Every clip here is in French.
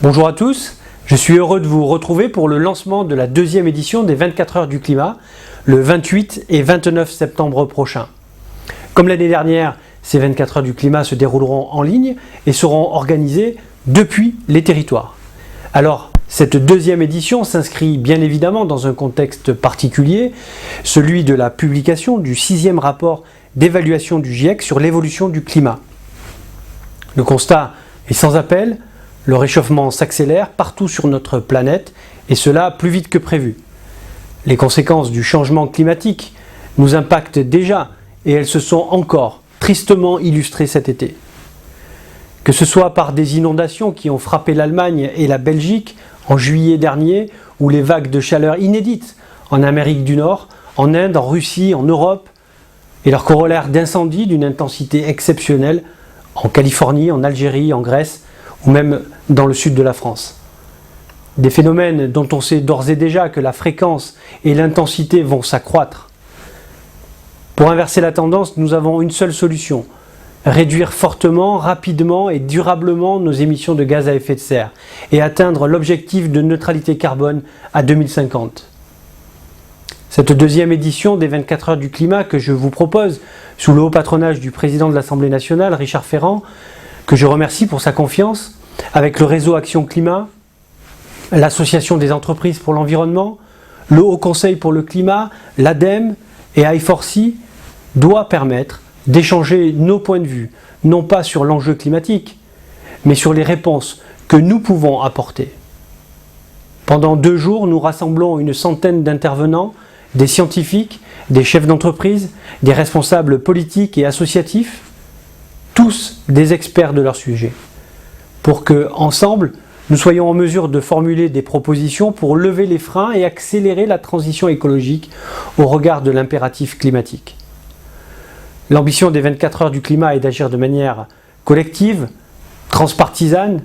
Bonjour à tous, je suis heureux de vous retrouver pour le lancement de la deuxième édition des 24 heures du climat, le 28 et 29 septembre prochain. Comme l'année dernière, ces 24 heures du climat se dérouleront en ligne et seront organisées depuis les territoires. Alors, cette deuxième édition s'inscrit bien évidemment dans un contexte particulier, celui de la publication du 6e rapport d'évaluation du GIEC sur l'évolution du climat. Le constat est sans appel, le réchauffement s'accélère partout sur notre planète et cela plus vite que prévu. Les conséquences du changement climatique nous impactent déjà et elles se sont encore tristement illustrées cet été. Que ce soit par des inondations qui ont frappé l'Allemagne et la Belgique en juillet dernier ou les vagues de chaleur inédites en Amérique du Nord, en Inde, en Russie, en Europe et leur corollaire d'incendies d'une intensité exceptionnelle en Californie, en Algérie, en Grèce ou même dans le sud de la France. Des phénomènes dont on sait d'ores et déjà que la fréquence et l'intensité vont s'accroître. Pour inverser la tendance, nous avons une seule solution: réduire fortement, rapidement et durablement nos émissions de gaz à effet de serre et atteindre l'objectif de neutralité carbone à 2050. Cette deuxième édition des 24 heures du climat que je vous propose, sous le haut patronage du président de l'Assemblée nationale, Richard Ferrand, que je remercie pour sa confiance, avec le réseau Action Climat, l'Association des entreprises pour l'environnement, le Haut Conseil pour le climat, l'ADEME et I4C, doit permettre d'échanger nos points de vue, non pas sur l'enjeu climatique, mais sur les réponses que nous pouvons apporter. Pendant 2 jours, nous rassemblons une centaine d'intervenants, des scientifiques, des chefs d'entreprise, des responsables politiques et associatifs, tous des experts de leur sujet, pour que, ensemble, nous soyons en mesure de formuler des propositions pour lever les freins et accélérer la transition écologique au regard de l'impératif climatique. L'ambition des 24 heures du climat est d'agir de manière collective, transpartisane.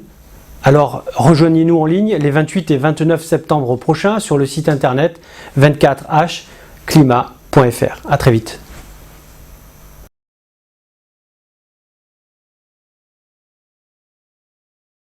Alors rejoignez-nous en ligne les 28 et 29 septembre prochains sur le site internet 24hclimat.fr. À très vite.